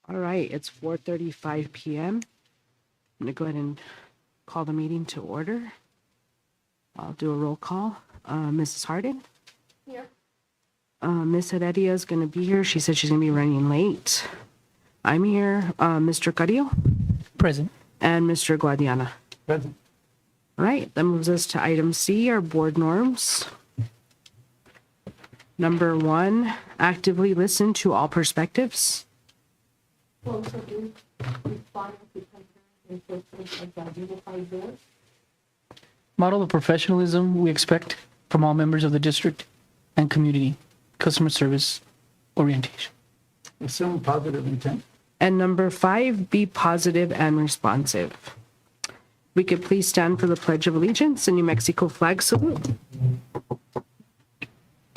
All right, it's 4:35 p.m. I'm going to go ahead and call the meeting to order. I'll do a roll call. Mrs. Harden? Here. Miss Heredia is going to be here. She said she's going to be running late. I'm here. Mr. Carrillo? Present. And Mr. Guadiana. Present. All right, that moves us to item C, our board norms. Number 1, actively listen to all perspectives. Model the professionalism we expect from all members of the district and community. Customer service orientation. Assume positive intent. And number 5, be positive and responsive. We could please stand for the Pledge of Allegiance and New Mexico flag salute.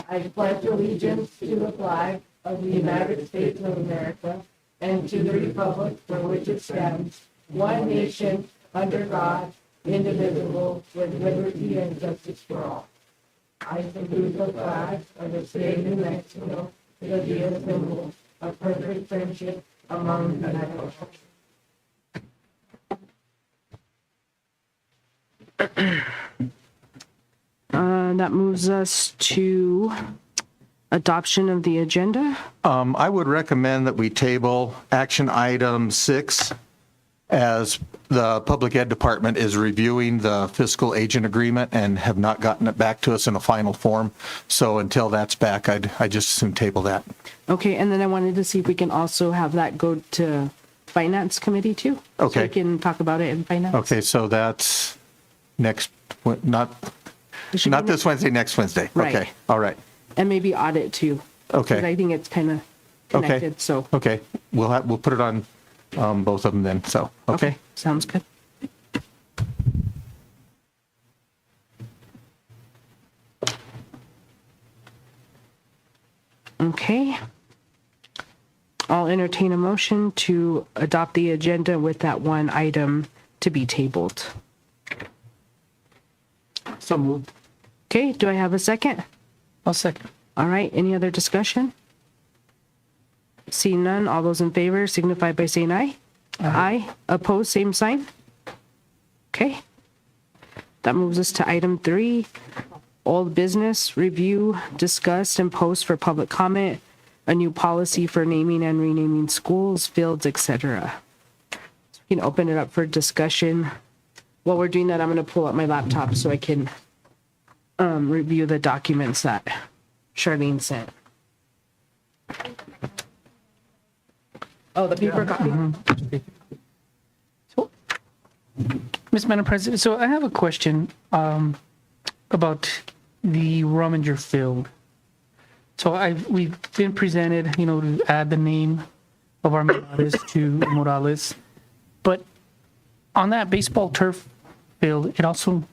I pledge allegiance to the flag of the United States of America and to the republic for which it stands, one nation, under God, indivisible, with liberty and justice for all. I salute the flag of the state of New Mexico, to be a symbol of perfect friendship among the nations. That moves us to adoption of the agenda. I would recommend that we table action item 6 as the Public Ed Department is reviewing the fiscal agent agreement and have not gotten it back to us in a final form. So until that's back, I just assume table that. Okay, and then I wanted to see if we can also have that go to Finance Committee too. Okay. So we can talk about it in Finance. Okay, so that's next, not It should be this Wednesday, next Wednesday. Right. Okay, all right. And maybe audit too. Okay. 'Cause I think it's kind of Okay. connected, so. Okay, we'll put it on both of them then, so, okay. Sounds good. Okay. I'll entertain a motion to adopt the agenda with that one item to be tabled. So moved. Okay, do I have a second? I'll second. All right, any other discussion? Seeing none, all those in favor signify by saying aye. Aye. Opposed, same sign. Okay. That moves us to item 3, old business, review, discuss, and post for public comment, a new policy for naming and renaming schools, fields, etc. So we can open it up for discussion. While we're doing that, I'm going to pull up my laptop so I can review the documents that Charlene sent. Oh, the paper copy. So, Ms. Madam President, so I have a question about the Rominger Field. So we've been presented, to add the name of our Morales to Morales, but on that baseball turf field, it also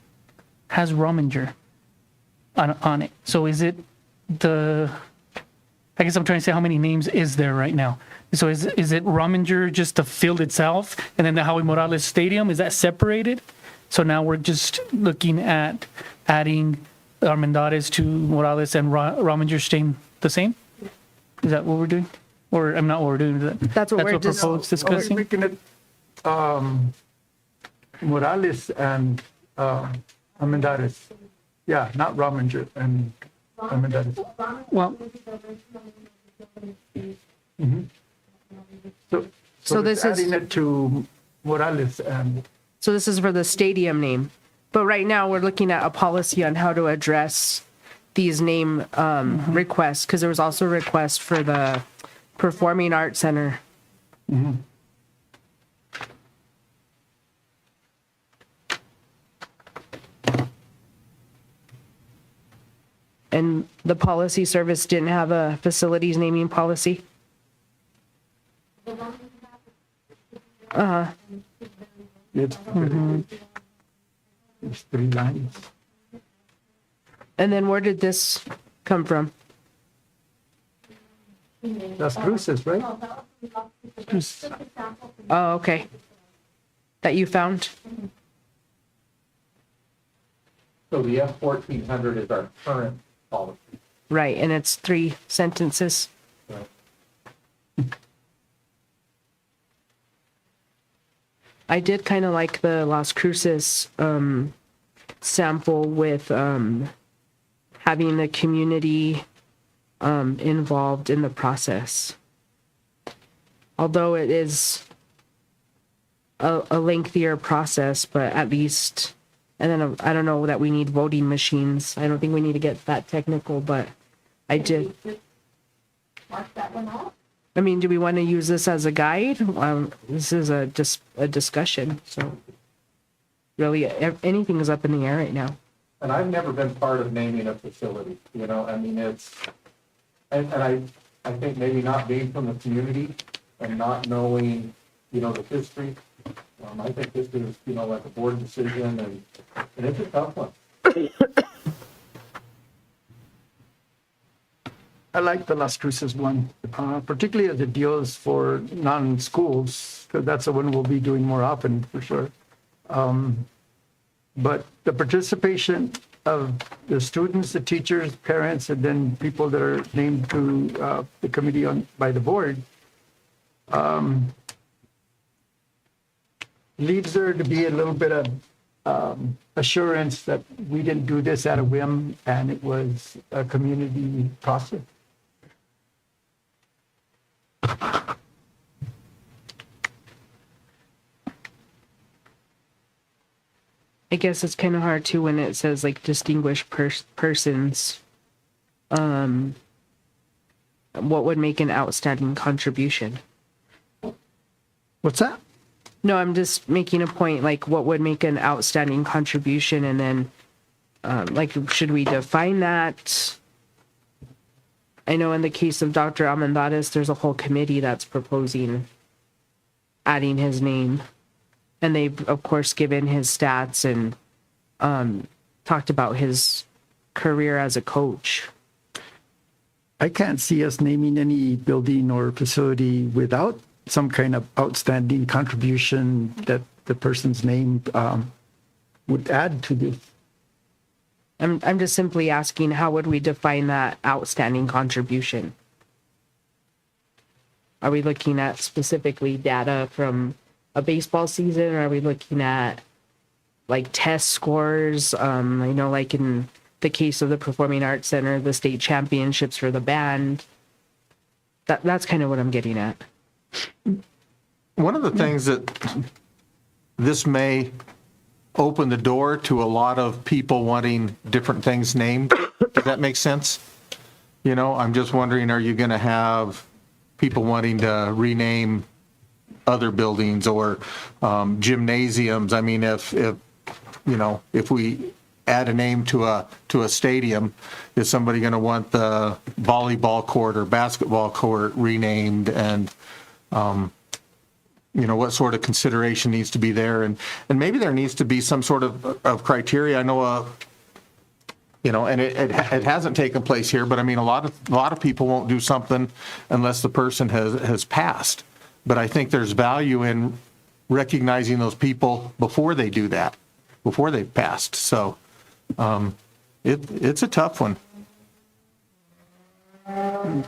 has Rominger on it. So is it I guess I'm trying to say how many names is there right now? So is it Rominger just the field itself, and then the Howie Morales Stadium, is that separated? So now we're just looking at adding Armendariz to Morales and Rominger staying the same? Is that what we're doing? Or I'm not what we're doing. That's what we're just proposed discussing? Making it Morales and Armendariz. Yeah, not Rominger and Armendariz. Well, So this is- adding it to Morales and So this is for the stadium name. But right now, we're looking at a policy on how to address these name requests, because there was also a request for the Performing Arts Center. And the policy service didn't have a facilities naming policy? it's, it's 3 lines. And then where did this come from? That's Bruce's, right? Oh, okay. That you found? So the F-1400 is our current policy. Right, and it's 3 sentences. I did kind of like the Las Cruces sample with having the community involved in the process. Although it is a lengthier process, but at least, and then I don't know that we need voting machines. I don't think we need to get that technical, but I did. Mark that one off. I mean, do we want to use this as a guide? This is a discussion, so really anything is up in the air right now. And I've never been part of naming a facility, you know, I mean, it's, and I think maybe not being from the community and not knowing, you know, the history. I think this is, you know, like a board decision and it's a tough one. I like the Las Cruces one, particularly as it deals for non-schools, because that's the one we'll be doing more often, for sure. But the participation of the students, the teachers, parents, and then people that are named to the committee by the board, leaves there to be a little bit of assurance that we didn't do this at a whim and it was a community process. I guess it's kind of hard too when it says like distinguished persons. What would make an outstanding contribution? What's that? No, I'm just making a point, like what would make an outstanding contribution, and then like should we define that? I know in the case of Dr. Almendares, there's a whole committee that's proposing adding his name. And they've, of course, given his stats and talked about his career as a coach. I can't see us naming any building or facility without some kind of outstanding contribution that the person's name would add to this. I'm just simply asking, how would we define that outstanding contribution? Are we looking at specifically data from a baseball season, or are we looking at like test scores? I know like in the case of the Performing Arts Center, the state championships for the band. That's kind of what I'm getting at. One of the things that this may open the door to a lot of people wanting different things named. Does that make sense? You know, I'm just wondering, are you going to have people wanting to rename other buildings or gymnasiums? I mean, if you know, if we add a name to a stadium, is somebody going to want the volleyball court or basketball court renamed? And you know, what sort of consideration needs to be there, and maybe there needs to be some sort of criteria. I know, you know, and it hasn't taken place here, but I mean, a lot of people won't do something unless the person has passed. But I think there's value in recognizing those people before they do that, before they've passed. So it's a tough one. And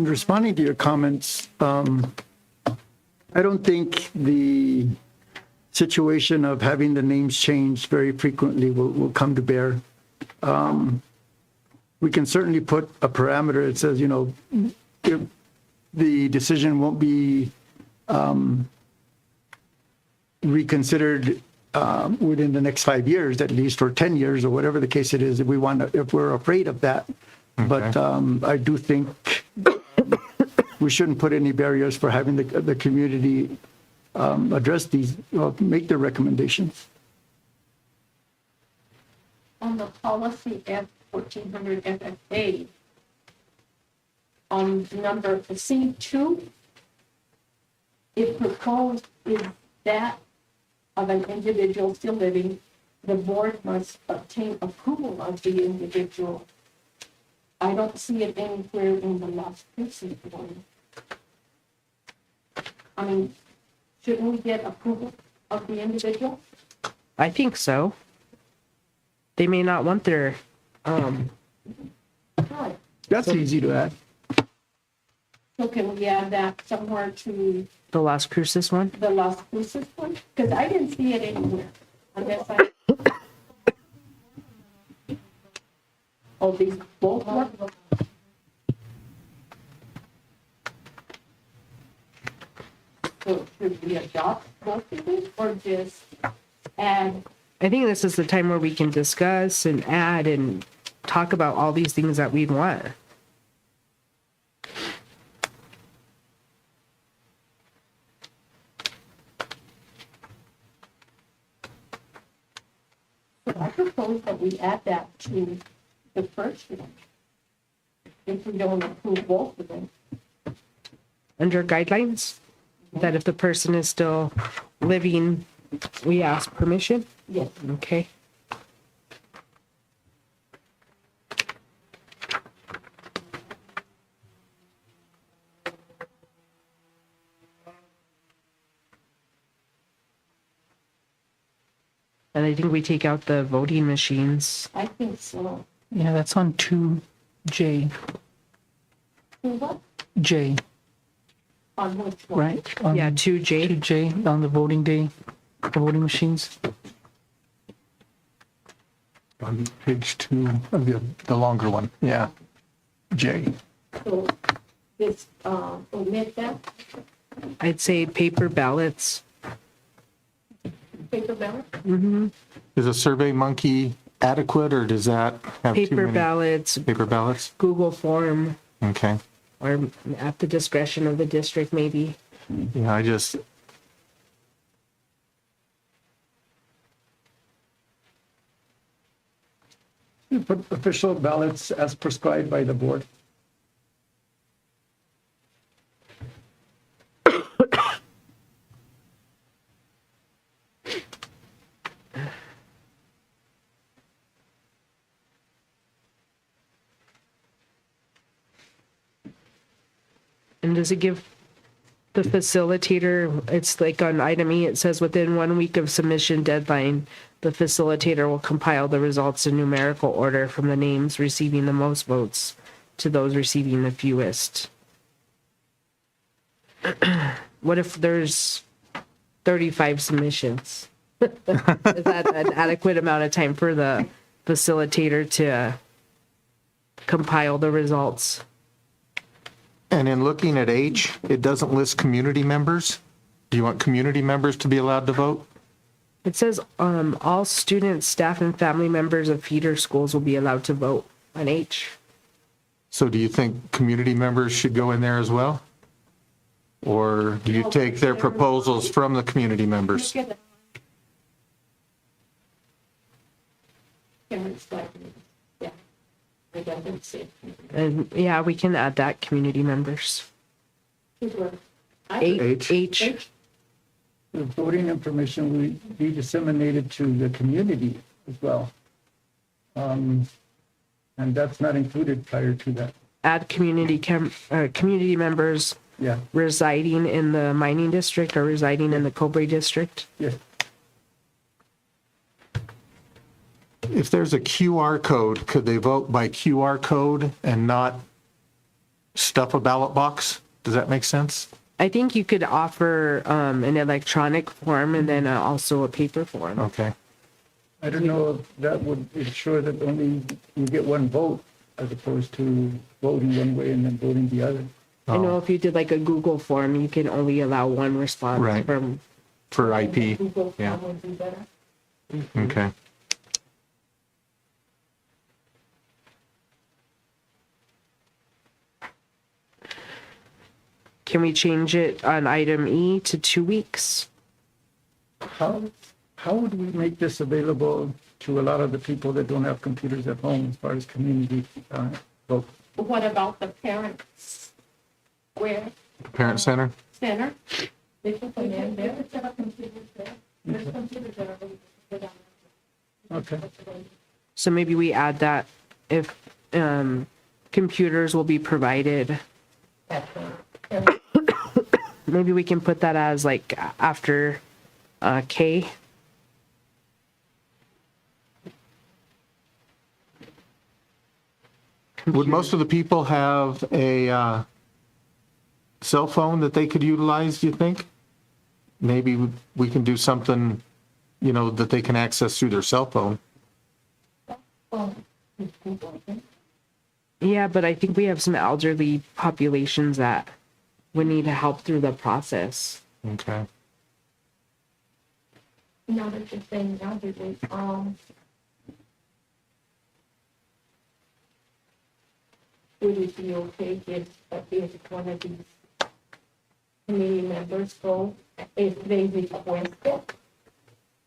responding to your comments, I don't think the situation of having the names changed very frequently will come to bear. We can certainly put a parameter that says, you know, the decision won't be reconsidered within the next 5 years, at least, or 10 years, or whatever the case it is, if we're afraid of that. Okay. But I do think we shouldn't put any barriers for having the community address these, make their recommendations. On the policy F1400 FFA, on number C2, it proposed is that of an individual still living, the board must obtain approval of the individual. I don't see it anywhere in the Las Cruces one. I mean, shouldn't we get approval of the individual? I think so. They may not want their Right. That's easy to add. So can we add that somewhere to The Las Cruces one? the Las Cruces one? Because I didn't see it anywhere unless I. Oh, these both work? So should we adopt both of these or just add? I think this is the time where we can discuss and add and talk about all these things that we'd want. So I propose that we add that to the first one. If we don't approve both of them. Under guidelines, that if the person is still living, we ask permission. Yes. Okay. And I think we take out the voting machines. I think so. Yeah, that's on 2J, So what? J, On which one? right? On Yeah, 2J. 2J on the voting day, the voting machines. On page 2 of the longer one, yeah. J. So this, omit that, I'd say paper ballots. paper ballot? Is a Survey Monkey adequate, or does that have too Paper many? ballots, Paper ballots? Google form, Okay. or at the discretion of the district, maybe. Yeah, I just, You put official ballots as prescribed by the board. And does it give the facilitator, it's like on item E, it says within 1 week of submission deadline, the facilitator will compile the results in numerical order from the names receiving the most votes to those receiving the fewest. What if there's 35 submissions? Is that an adequate amount of time for the facilitator to compile the results? and in looking at H, it doesn't list community members. Do you want community members to be allowed to vote? It says, all students, staff, and family members of feeder schools will be allowed to vote on H. So do you think community members should go in there as well? Or do you take their proposals from the community members? Look at it. Parents, like, yeah. I doesn't see. And yeah, we can add that, community members. H. H. The voting information will be disseminated to the community as well. And that's not included prior to that. Add community members Yeah, residing in the mining district or residing in the Cobre district. yes. If there's a QR code, could they vote by QR code and not stuff a ballot box? Does that make sense? I think you could offer an electronic form and then also a paper form. Okay. I don't know if that would ensure that only you get one vote as opposed to voting one way and then voting the other. I know if you did like a Google form, you can only allow one response Right. from. For IP, Google yeah. would be better. Okay. Can we change it on item E to 2 weeks? How would we make this available to a lot of the people that don't have computers at home as far as community vote? What about the parents? Where? Parent Center? Center? They put them in there. There's computers that are. Okay. So maybe we add that if computers will be provided. Maybe we can put that as like after K. Would most of the people have a cell phone that they could utilize, do you think? Maybe we can do something, you know, that they can access through their cell phone. Yeah, but I think we have some elderly populations that would need help through the process. Okay. Now that you're saying elderly, would it be okay if one of these committee members go, if they request it,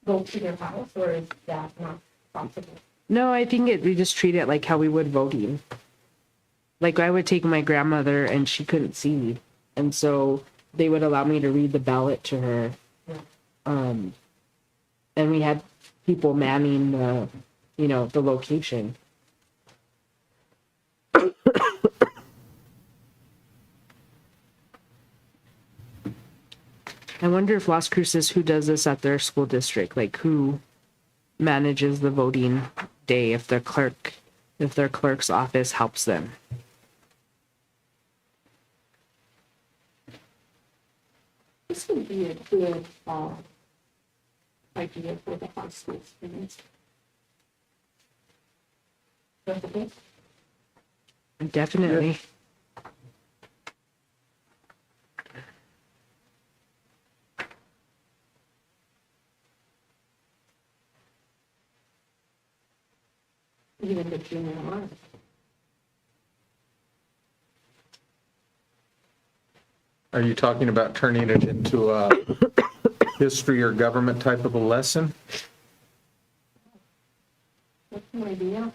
go to their house, or is that not possible? No, I think we just treat it like how we would voting. Like I would take my grandmother and she couldn't see. And so they would allow me to read the ballot to her. And we had people manning the, you know, the location. I wonder if Las Cruces, who does this at their school district, like who manages the voting day, if their clerk's office helps them. This would be a good, idea for the high school students. Don't you think? Definitely. Even the junior high. Are you talking about turning it into a history or government type of a lesson? That's an idea.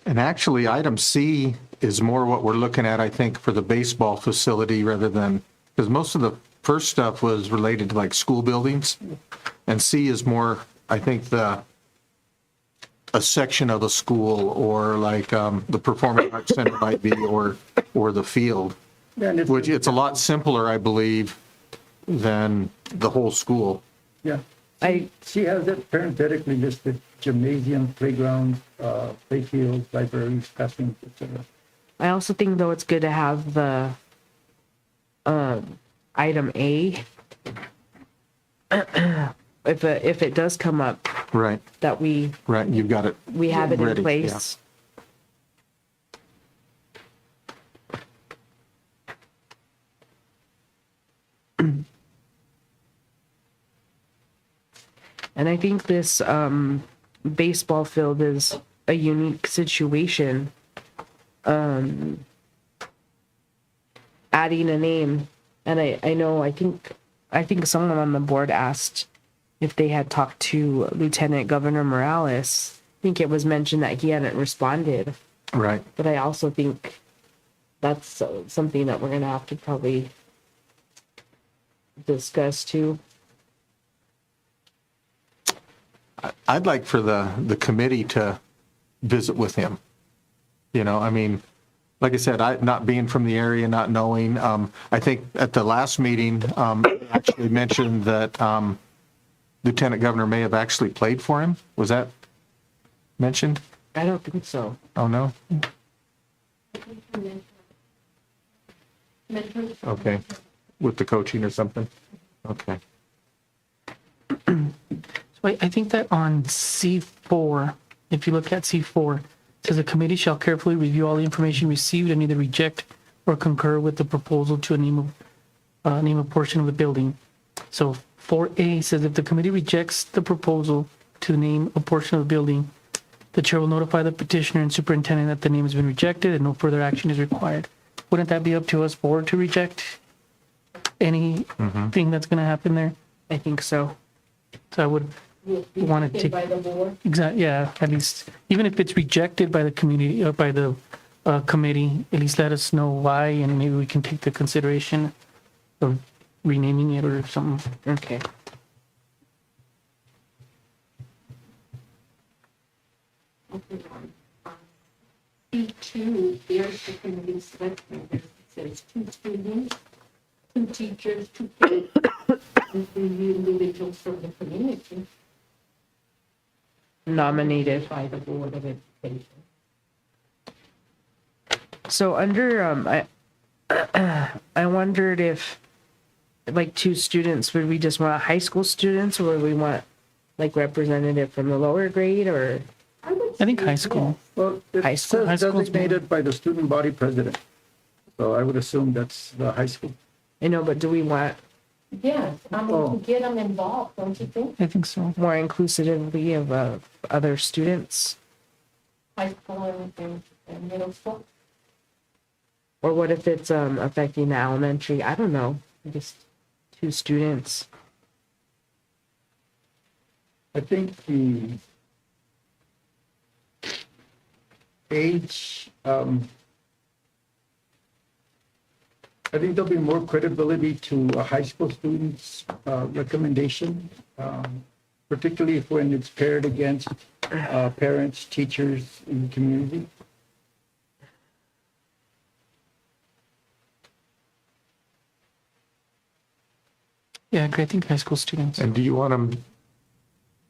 And actually, item C is more what we're looking at, I think, for the baseball facility rather than, because most of the first stuff was related to like school buildings. And C is more, I think, a section of a school or like the Performing Arts Center might be, or the field, Yeah, and which it's a lot simpler, I believe, than the whole school. Yeah. I She has it parenthetically listed: gymnasium, playground, playfield, libraries, classrooms, etc. I also think though it's good to have the item A if it does come up Right, that we right, you've got it. have it in Ready, place. And I think this baseball field is a unique situation. Adding a name, and I think someone on the board asked if they had talked to Lieutenant Governor Morales. I think it was mentioned that he hadn't responded, Right. but I also think that's something that we're gonna have to probably discuss too. I'd like for the committee to visit with him. You know, I mean, like I said, not being from the area, not knowing, I think at the last meeting, actually mentioned that Lieutenant Governor may have actually played for him. Was that mentioned? I don't think so. Oh, no? Mentors. Okay. With the coaching or something? Okay. So I think that on C4, if you look at C4, it says the committee shall carefully review all the information received and either reject or concur with the proposal to name a portion of the building. So 4A says if the committee rejects the proposal to name a portion of the building, the chair will notify the petitioner and superintendent that the name has been rejected and no further action is required. Wouldn't that be up to us board to reject anything that's going to happen there? I think so. So I would Will be Want to taken take- by the board. exactly, yeah, at least even if it's rejected by the community or by the committee, at least let us know why, and maybe we can take the consideration of renaming it or something. Okay. C2, there's the committee selection. It says 2 students, 2 teachers, 2 parents, and 3 individuals from the community Nominated. by the Board of Education. So under, I wondered if, like, 2 students, would we just want high school students, or would we want, like, representative from the lower grade, or? I think high school. Well, High it school. High says school's designated by the student body president. So I would assume that's the high school. I know, but do we want Yes, I mean, Oh. to get them involved, don't you think? I think so. more inclusivity of other students? High school and middle school. Or what if it's affecting the elementary? I don't know. Just 2 students. I think the age, I think there'll be more credibility to a high school student's recommendation, particularly if when it's paired against parents, teachers in the community. Yeah, I agree. I think high school students. And do you want them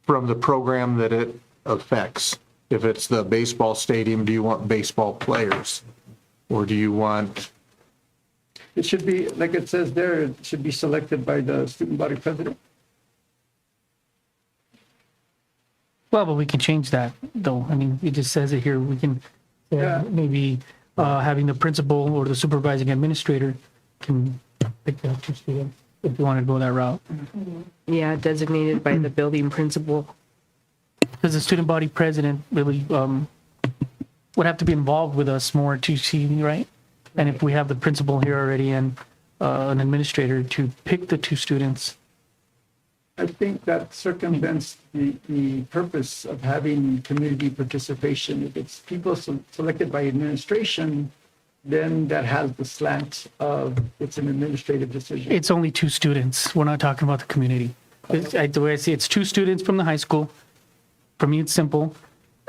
from the program that it affects? If it's the baseball stadium, do you want baseball players? Or do you want, It should be, like it says there, it should be selected by the student body president. Well, but we can change that, though. I mean, it just says it here. We can Yeah. maybe having the principal or the supervising administrator can pick the 2 students if you want to go that route. Yeah, designated by the building principal. Because the student body president really would have to be involved with us more to see, right? And if we have the principal here already and an administrator to pick the 2 students, I think that circumvents the purpose of having community participation. If it's people selected by administration, then that has the slant of it's an administrative decision. it's only 2 students. We're not talking about the community. The way I see it, it's 2 students from the high school. For me, it's simple.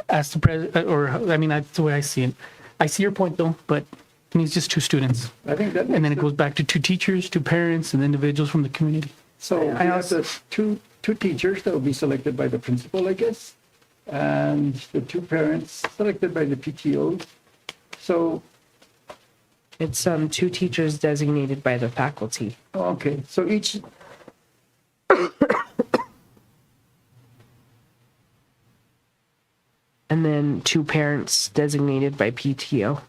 Ask the president, or I mean, that's the way I see it. I see your point, though, but to me, it's just 2 students. I think that. And then it goes back to 2 teachers, 2 parents, and individuals from the community. So we have the two teachers that will be selected by the principal, I guess, and the 2 parents selected by the PTO. So, It's 2 teachers designated by the faculty. okay, so each, And then 2 parents designated by PTO.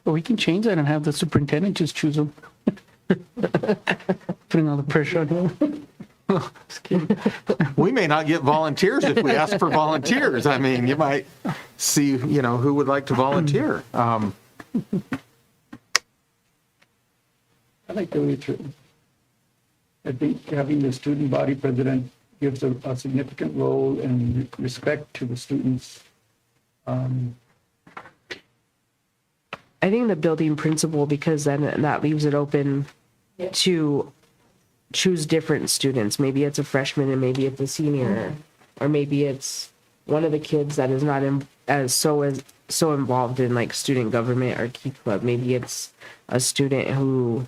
But we can change that and have the superintendent just choose them. Putting all the pressure on him. Just kidding. we may not get volunteers if we ask for volunteers. I mean, you might see, who would like to volunteer. I like the way it's written. I think having the student body president gives a significant role and respect to the students. I think the building principal, because then that leaves it open to choose different students. Maybe it's a freshman and maybe it's a senior, or maybe it's one of the kids that is not so involved in like student government or key club. Maybe it's a student who,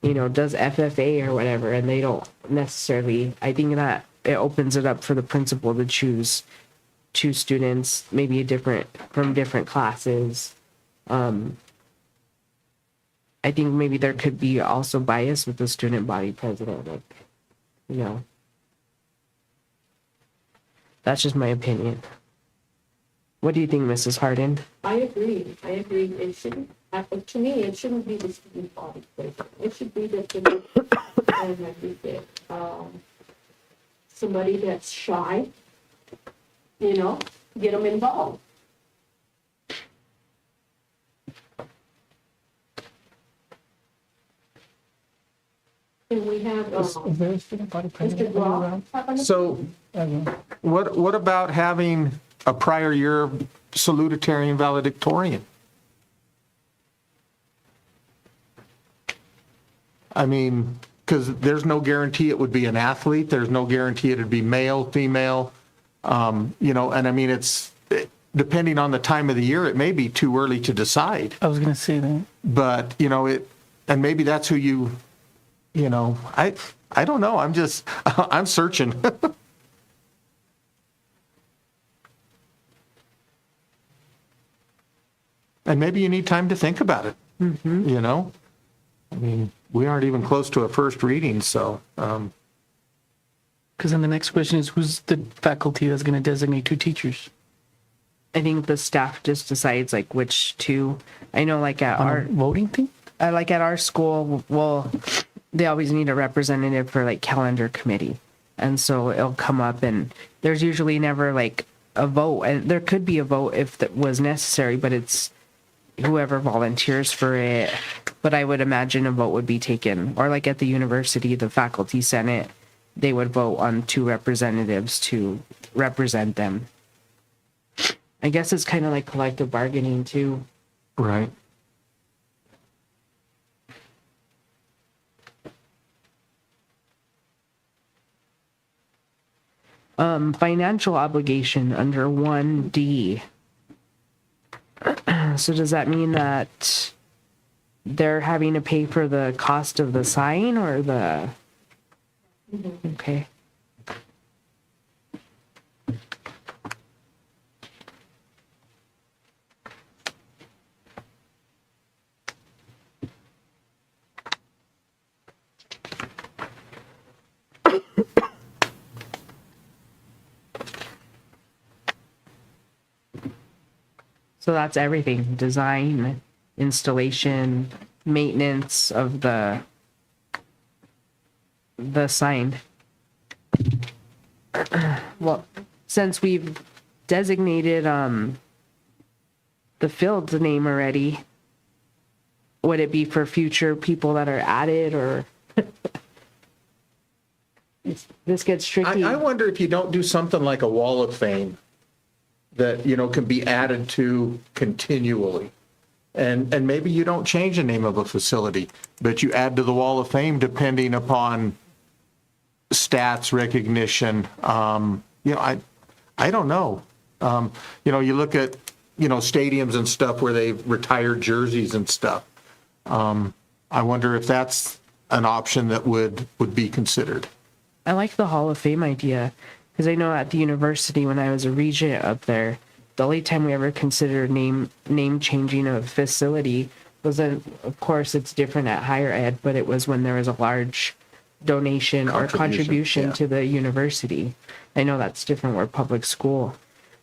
does FFA or whatever, and they don't necessarily. I think that it opens it up for the principal to choose 2 students, maybe from different classes. I think maybe there could be also bias with the student body president, That's just my opinion. What do you think, Mrs. Harden? I agree. It shouldn't, to me, it shouldn't be the student body president. It should be the committee, and like we said, somebody that's shy, you know, get them involved. And we have, Is there a student body Mr. president? Groff. So what about having a prior year salutatorian valedictorian? I mean, because there's no guarantee it would be an athlete, there's no guarantee it'd be male, female, you know, and I mean, it's, depending on the time of the year, it may be too early to decide, I was gonna say that. but, you know, and maybe that's who you know, I don't know, I'm just, I'm searching. And maybe you need time to think about it, you know? I mean, we aren't even close to a first reading, so, Because then the next question is, who's the faculty that's gonna designate 2 teachers? I think the staff just decides like which two. I know like at On our a voting thing? like at our school, well, they always need a representative for like calendar committee. And so it'll come up and there's usually never like a vote. And there could be a vote if that was necessary, but it's whoever volunteers for it. But I would imagine a vote would be taken. Or like at the university, the faculty senate, they would vote on 2 representatives to represent them. I guess it's kind of like collective bargaining too. right. Financial obligation under 1D. So does that mean that they're having to pay for the cost of the sign or the? Okay. So that's everything, design, installation, maintenance of the sign. Well, since we've designated the field's name already, would it be for future people that are added or? This gets tricky. I wonder if you don't do something like a wall of fame that, you know, can be added to continually. And maybe you don't change the name of a facility, but you add to the wall of fame depending upon stats, recognition. You know, I don't know. You know, you look at, you know, stadiums and stuff where they've retired jerseys and stuff. I wonder if that's an option that would be considered. I like the Hall of Fame idea because I know at the university when I was a regent up there, the only time we ever considered name changing a facility was, of course, it's different at higher ed, but it was when there was a large donation or contribution yeah. to the university. I know that's different. We're public school,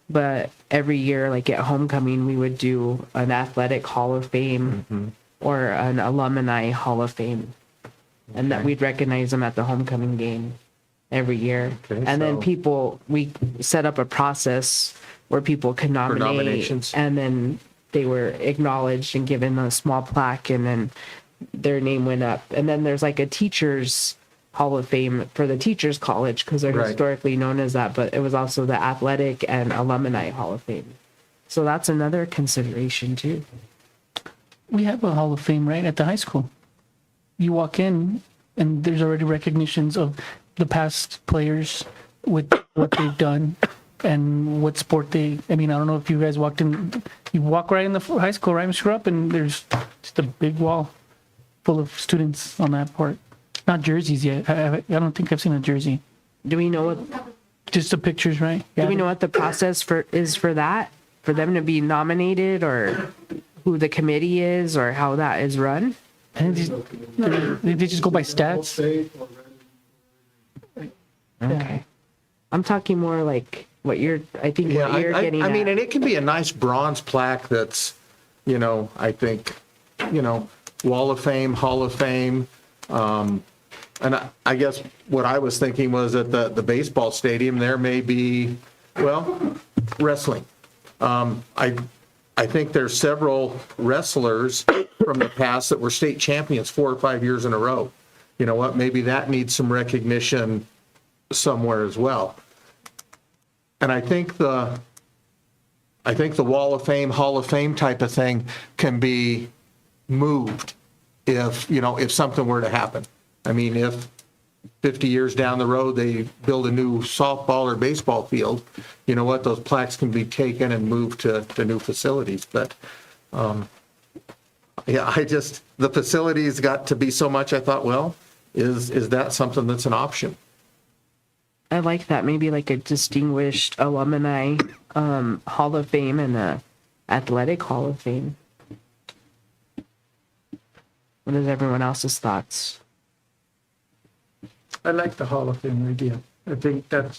but every year, like at homecoming, we would do an athletic Hall of Fame or an alumni Hall of Fame, and that we'd recognize them at the homecoming game every year. Okay, and then so- we set up a process where people could nominate, nominations. and then they were acknowledged and given a small plaque, and then their name went up. And then there's like a teachers Hall of Fame for the teachers college because they're Right. historically known as that, but it was also the athletic and alumni Hall of Fame. So that's another consideration too. We have a Hall of Fame right at the high school. You walk in and there's already recognitions of the past players with what they've done and what sport they, I mean, I don't know if you guys walked in, you walk right in the high school, right, Mr. Rupp, and there's just a big wall full of students on that part. Not jerseys yet. I don't think I've seen a jersey. Do we know what Just the pictures, right? do we know what the process is for that? For them to be nominated, or who the committee is, or how that is run? I think they just go by stats. Okay. I'm talking more like what you're, I think Yeah, what you're getting I mean, at. and it can be a nice bronze plaque that's, you know, I think, you know, Wall of Fame, Hall of Fame. And I guess what I was thinking was at the baseball stadium, there may be Well, wrestling. I think there's several wrestlers from the past that were state champions 4 or 5 years in a row. You know what? Maybe that needs some recognition somewhere as well. And I think the Wall of Fame, Hall of Fame type of thing can be moved if something were to happen. I mean, if 50 years down the road, they build a new softball or baseball field, you know what, those plaques can be taken and moved to new facilities. But, the facilities got to be so much, I thought, well, is that something that's an option? I like that, maybe like a distinguished alumni Hall of Fame and a athletic Hall of Fame. What is everyone else's thoughts? I like the Hall of Fame idea. I think that's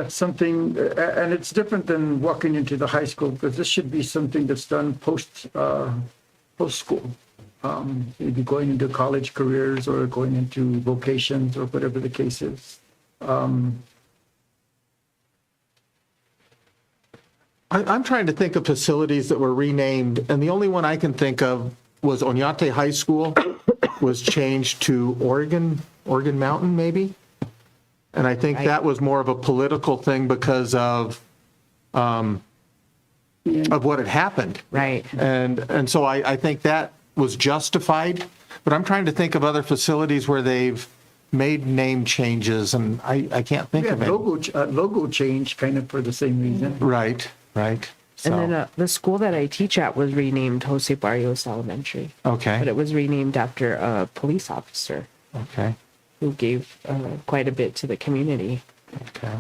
something, and it's different than walking into the high school, because this should be something that's done post school. Maybe going into college careers or going into vocations or whatever the case is. I'm trying to think of facilities that were renamed, and the only one I can think of was Oñate High School was changed to Oregon Mountain, maybe? And I think that was more of a political thing because of what had happened. Right. And so I think that was justified, but I'm trying to think of other facilities where they've made name changes, and I can't think Yeah, of it. logo change kind of for the same reason. Right. So, And then the school that I teach at was renamed Jose Barrios Elementary, but okay, it was renamed after a police officer okay, who gave quite a bit to the community. okay.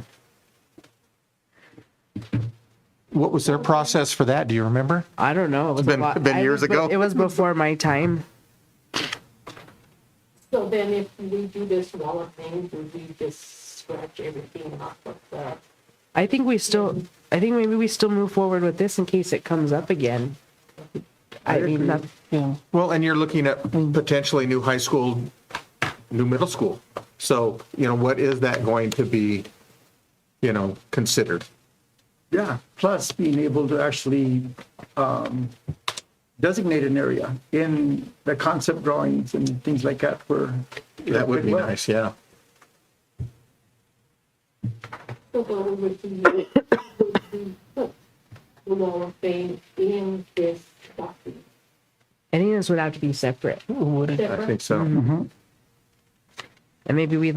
What was their process for that? Do you remember? I don't know. It was Been- been years ago. It was before my time. So then if we do this wall of fame, would we just scratch everything off of the? I think maybe we still move forward with this in case it comes up again. I mean, that, Yeah. Well, and you're looking at potentially new high school, new middle school. So, what is that going to be, considered? Yeah, plus being able to actually designate an area in the concept drawings and things like that where. That would be nice, yeah. So what would we put the wall of fame in this document? I think this would have to be separate. Would it? I think so. And maybe we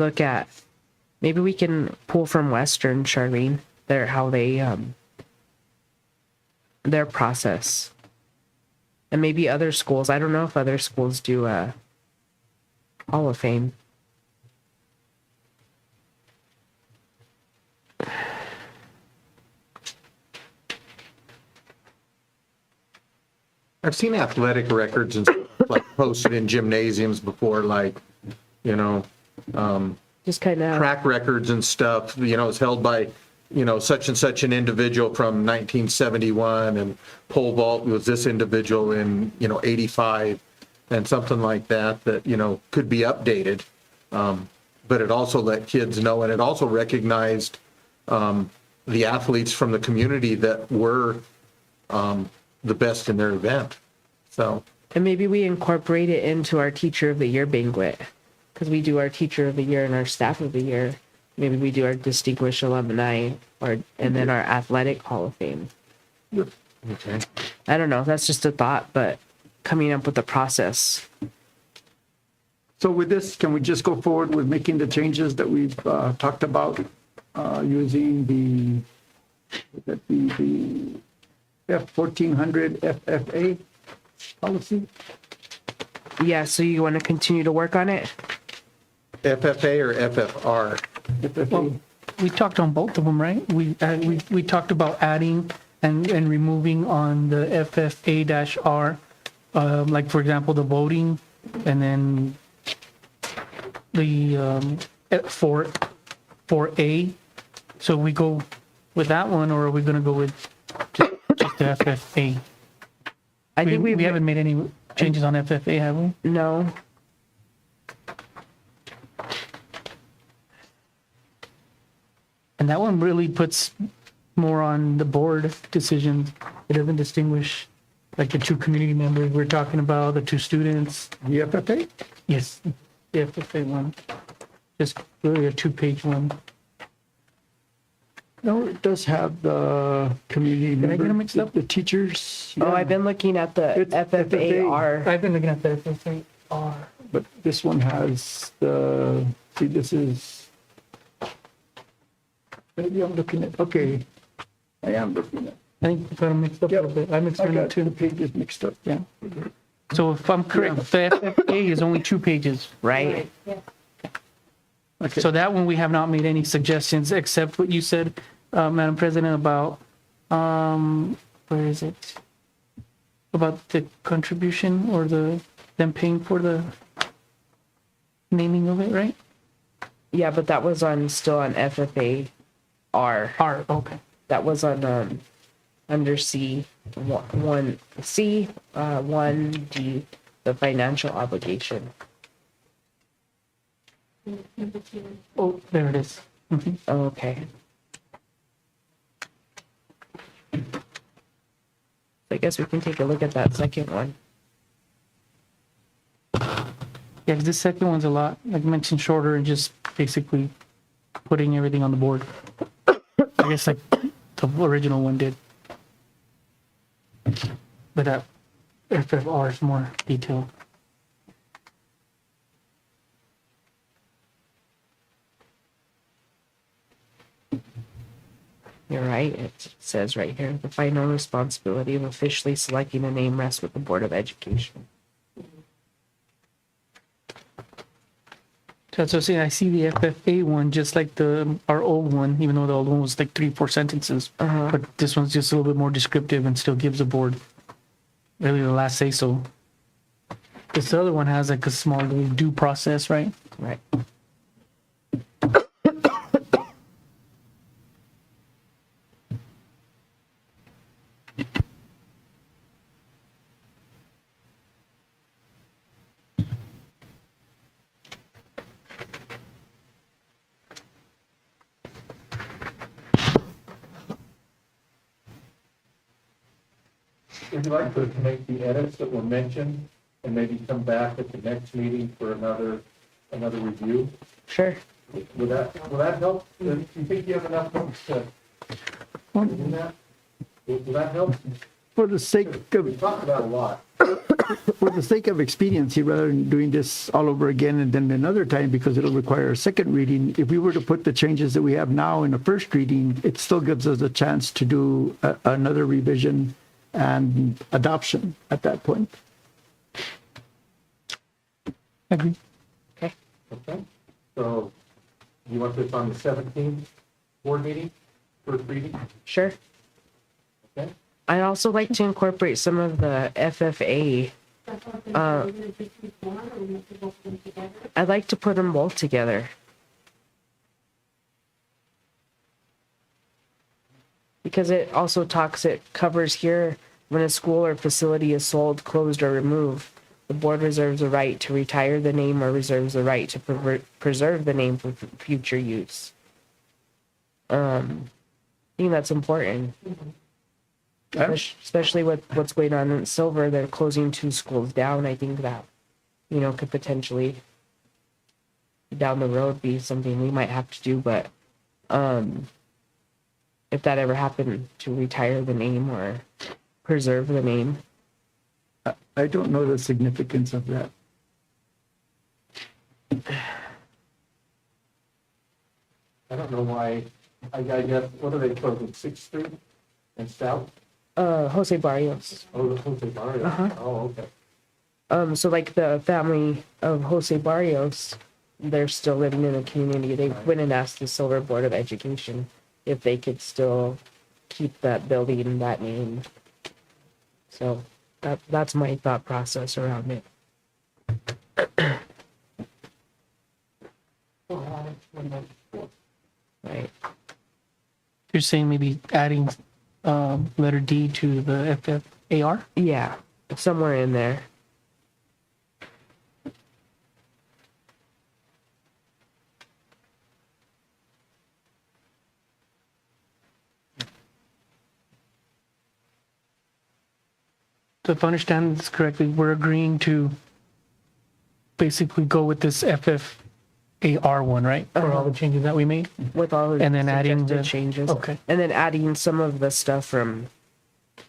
can pull from Western, Charlene, their process. And maybe other schools. I don't know if other schools do a Hall of Fame. I've seen athletic records and stuff, like posted in gymnasiums before, like, Just kind of. track records and stuff, is held by, such and such an individual from 1971, and pole vault was this individual in, 85, and something like that, could be updated. But it also let kids know, and it also recognized the athletes from the community that were the best in their event. So, And maybe we incorporate it into our Teacher of the Year banquet, because we do our Teacher of the Year and our Staff of the Year. Maybe we do our Distinguished Alumni, and then our Athletic Hall of Fame. okay. I don't know. That's just a thought, but coming up with a process. So with this, can we just go forward with making the changes that we've talked about using the F1400 FFA policy? Yeah. So you want to continue to work on it? FFA or FFR? FFA. We talked on both of them, right? We talked about adding and removing on the FFA-R, like for example, the voting, and then the 4A. So we go with that one, or are we going to go with just the FFA? I think we haven't made any changes on FFA, have we? No. And that one really puts more on the board decisions. It doesn't distinguish like the two community members we're talking about, the two students. The FFA? Yes, the FFA one. Just really a 2-page one. No, it does have the community Did I get member. them mixed up? The teachers. Oh, yeah. I've been looking at the It's FFAR. I've been looking at the FFA. But this one has the, see, this is, maybe I'm looking at, okay. I am looking at. I think I got them mixed up a Yep. little bit. I mixed I them up got the too. pages mixed up, yeah. So if I'm correct, the FFA is only 2 pages. Right? Yeah. Okay. So that one, we have not made any suggestions except what you said, Madam President, about, where is it? About the contribution or them paying for the naming of it, right? Yeah, but that was still on FFAR. Okay. That was on, under C, 1C, 1D, the financial obligation. Oh, there it is. Mhm. Okay. I guess we can take a look at that second one. Yeah, 'cause this second one's a lot, like I mentioned, shorter and just basically putting everything on the board. I guess like the original one did. But that FFR is more detailed. You're right. It says right here, the final responsibility of officially selecting a name rests with the Board of Education. So that's what I'm saying. I see the FFA one just like our old one, even though the old one was like 3-4 sentences. But this one's just a little bit more descriptive and still gives the board really the last say so. This other one has like a small little due process, right? Right. Would you like to make the edits that were mentioned and maybe come back at the next meeting for another review? Sure. Would that help? Do you think you have enough folks to do that? Will that help? For the sake We of, talked about a lot. for the sake of expediency, rather than doing this all over again and then another time, because it'll require a second reading, if we were to put the changes that we have now in the first reading, it still gives us a chance to do another revision and adoption at that point. Agree. Okay. Okay, so you want this on the 17th board meeting, first reading? Sure. Okay, I'd also like to incorporate some of the FFA. I'd like to put them both together. Because it also it covers here, when a school or facility is sold, closed, or removed, the board reserves the right to retire the name or reserves the right to preserve the name for future use. I think that's important. Especially with what's going on in Silver, they're closing 2 schools down. I think that, could potentially down the road be something we might have to do, but if that ever happened, to retire the name or preserve the name. I don't know the significance of that. I don't know why, I guess, what are they closing, 6th Street and South? Jose Barrios. Oh, the Jose Barrio. Oh, okay. So like the family of Jose Barrios, they're still living in the community. They went and asked the Silver Board of Education if they could still keep that building, that name. So that's my thought process around it. Right. You're saying maybe adding letter D to the FFAR? Yeah, somewhere in there. if I understand this correctly, we're agreeing to basically go with this FFAR one, right? For all the changes that we made? With all the And then adding suggested the- changes. okay. And then adding some of the stuff from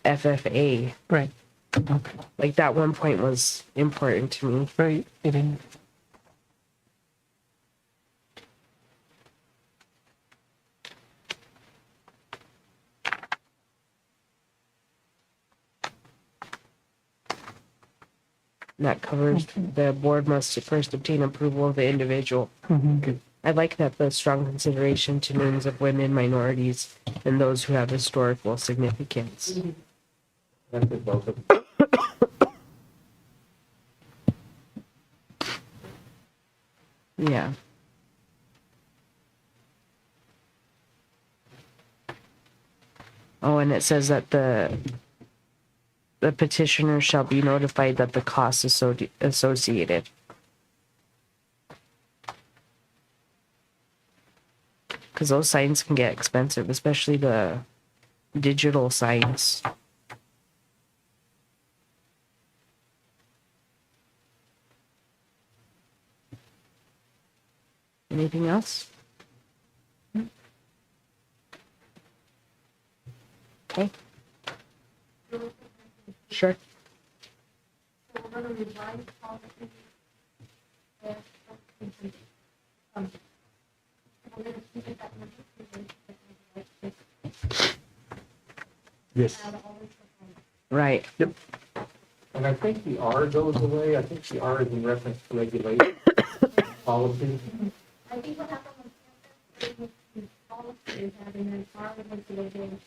FFA. Right. Okay. Like that one point was important to me. Right. It didn't. And that covers the board must first obtain approval of the individual. I like that the strong consideration to names of women, minorities, and those who have historical significance. That's it, both of Yeah. Oh, and it says that the petitioner shall be notified that the costs associated. Because those signs can get expensive, especially the digital signs. Anything else? Okay. Sure. Yes. Right. And I think the R goes away. I think the R is in reference to regulation, policy. I think what happened was the policy is having an R with the regulation.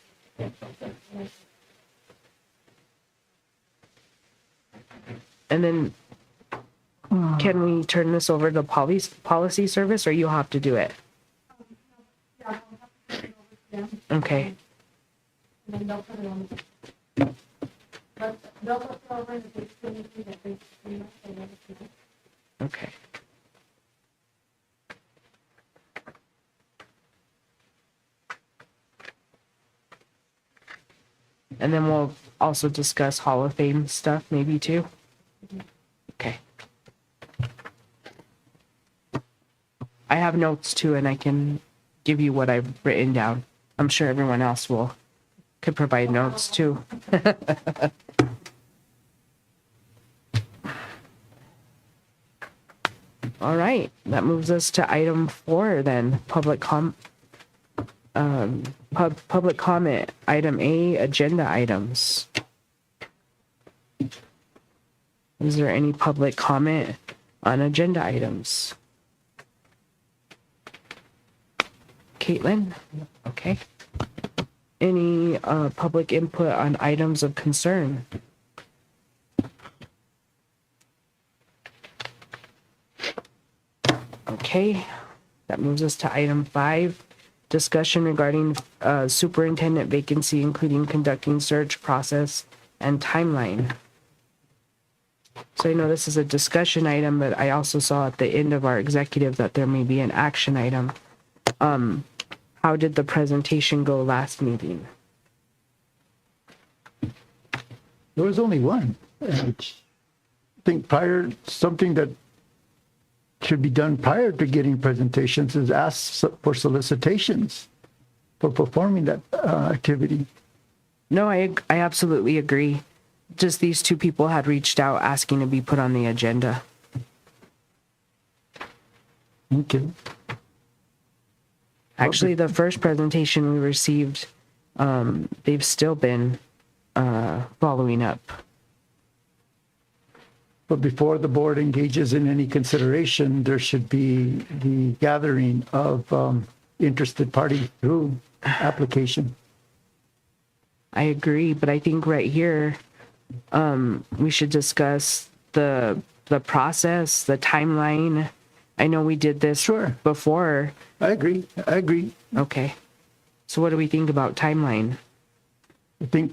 And then can we turn this over to policy service or you'll have to do it? Okay. And then they'll put it on. But they'll put it over and if they still need to, that they will do it. Okay. And then we'll also discuss Hall of Fame stuff maybe too. Okay. I have notes too, and I can give you what I've written down. I'm sure everyone else could provide notes too. All right, that moves us to item 4 then, public comment, item A, agenda items. Is there any public comment on agenda items? Caitlin? Okay. Any public input on items of concern? Okay, that moves us to item 5, discussion regarding superintendent vacancy, including conducting search process and timeline. So I know this is a discussion item, but I also saw at the end of our executive that there may be an action item. How did the presentation go last meeting? There was only one. I think something that should be done prior to getting presentations is ask for solicitations for performing that activity. No, I absolutely agree. Just these two people had reached out asking to be put on the agenda. Okay. Actually, the first presentation we received, they've still been following up. But before the board engages in any consideration, there should be the gathering of interested parties through application. I agree, but I think right here, we should discuss the process, the timeline. I know we did this Sure. before. I agree. Okay. So what do we think about timeline? I think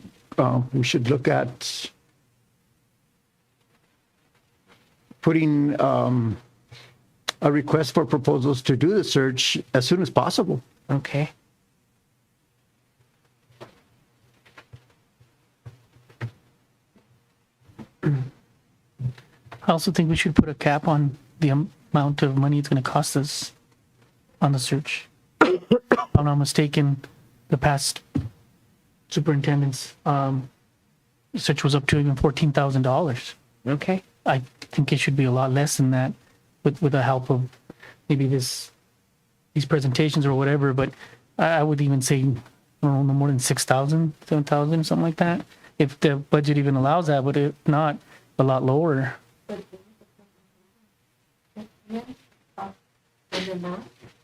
we should look at putting a request for proposals to do the search as soon as possible. Okay. I also think we should put a cap on the amount of money it's going to cost us on the search. If I'm not mistaken, the past superintendent's search was up to even $14,000. Okay. I think it should be a lot less than that with the help of maybe these presentations or whatever, but I would even say, I don't know, no more than 6,000, 7,000, something like that. If the budget even allows that, but if not, a lot lower,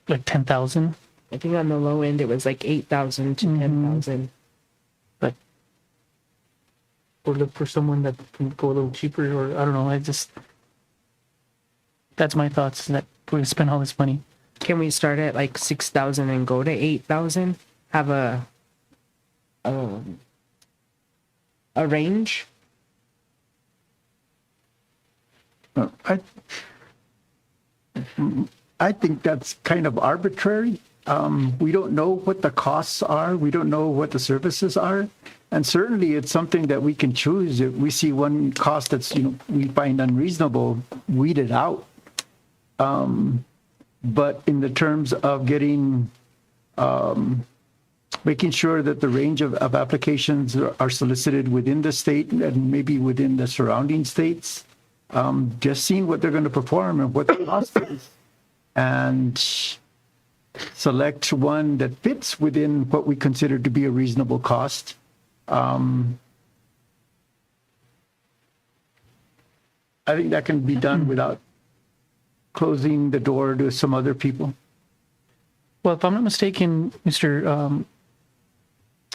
like 10,000. I think on the low end, it was like 8,000 to 10,000. But or look for someone that can go a little cheaper, or I don't know. That's my thoughts. That we're gonna spend all this money. Can we start at like 6,000 and go to 8,000? Have a range? I think that's kind of arbitrary. We don't know what the costs are. We don't know what the services are. And certainly it's something that we can choose. If we see one cost that's, we find unreasonable, weed it out. But in the terms of getting, making sure that the range of applications are solicited within the state and maybe within the surrounding states, just seeing what they're going to perform and what the cost is, and select one that fits within what we consider to be a reasonable cost. I think that can be done without closing the door to some other people. Well, if I'm not mistaken, Mr.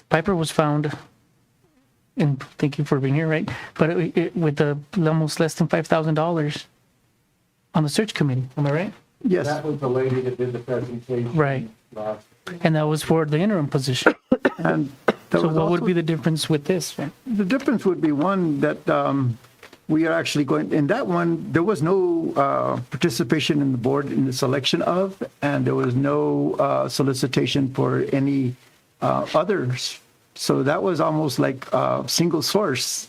Piper was found, and thank you for being here, right? But with almost less than $5,000 on the search committee. Am I right? Yes. That was the lady that did the presentation. Right. Last. And that was for the interim position. And that So was what would also- be the difference with this one? The difference would be one that we are actually going, in that one, there was no participation in the board in the selection of, and there was no solicitation for any others. So that was almost like a single source.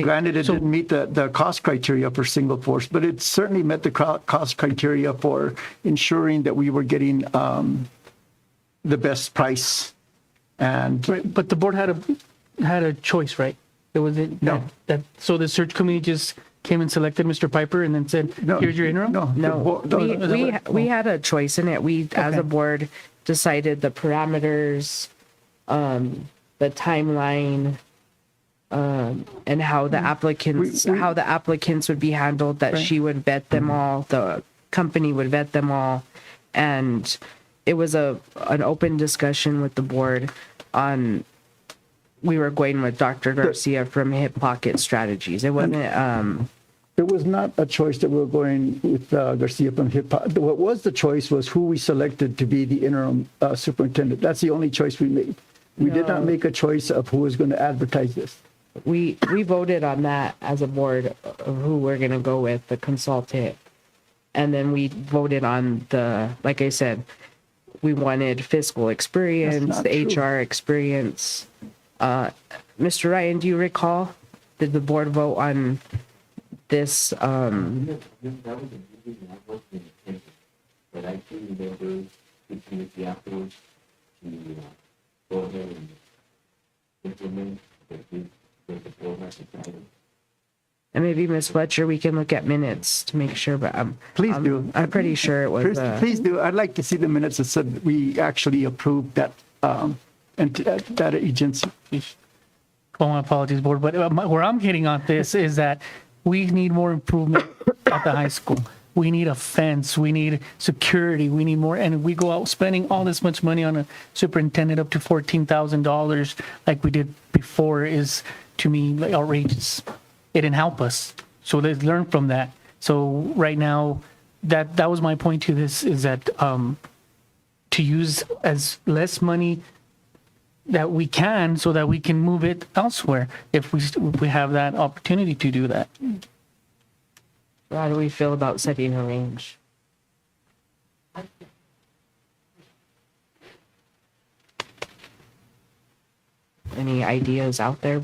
Granted, it didn't meet the cost criteria for single source, but it certainly met the cost criteria for ensuring that we were getting the best price. And Right, but the board had a choice, right? It wasn't No. so the search committee just came and selected Mr. Piper and then said, no, here's your interim? No, No, we had a choice in it. We, as a Okay. board, decided the parameters, the timeline, and how the applicants would be handled, that she would vet them all, the company would vet them all. And it was an open discussion with the board on, we were going with Dr. Garcia from Hip Pocket Strategies. It wasn't, It was not a choice that we were going with Garcia from Hip Hop. What was the choice was who we selected to be the interim superintendent. That's the only choice we made. We did not make a choice of who was going to advertise this. we voted on that as a board of who we're going to go with, the consultant. And then we voted on like I said, we wanted fiscal experience, That's the not true. HR experience. Mr. Ryan, do you recall, did the board vote on this? That was a meeting I wasn't in attendance, but I do remember speaking with the afterwards to go ahead and implement the program. And maybe Ms. Fletcher, we can look at minutes to make sure, but Please do. I'm pretty sure it was. Please do. I'd like to see the minutes that said that we actually approved that that agency. Oh, my apologies, board, but where I'm getting on this is that we need more improvement at the high school. We need a fence, we need security, we need more, and we go out spending all this much money on a superintendent up to $14,000 like we did before is, to me, like outrageous. It didn't help us. So let's learn from that. So right now, that was my point to this, is that to use as less money that we can so that we can move it elsewhere if we have that opportunity to do that. How do we feel about setting a range? Any ideas out there?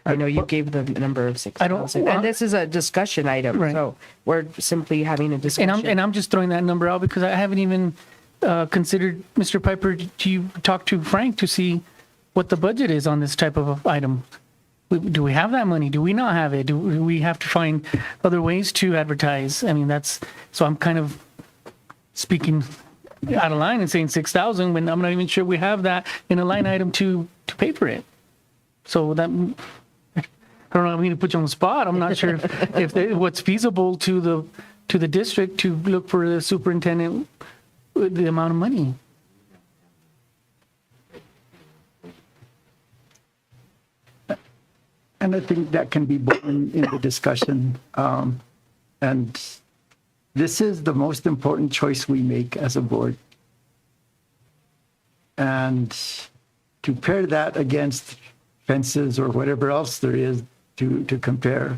I know you gave the number of 6,000. well, And this is a discussion item, Right. so we're simply having a discussion. And I'm just throwing that number out because I haven't even considered, Mr. Piper, do you talk to Frank to see what the budget is on this type of item? Do we have that money? Do we not have it? Do we have to find other ways to advertise? I mean, so I'm kind of speaking out of line and saying 6,000 when I'm not even sure we have that in a line item to pay for it. So that, I don't know, I mean to put you on the spot. I'm not sure what's feasible to the district to look for the superintendent with the amount of money. And I think that can be borne in the discussion. And this is the most important choice we make as a board. And to pair that against fences or whatever else there is to compare,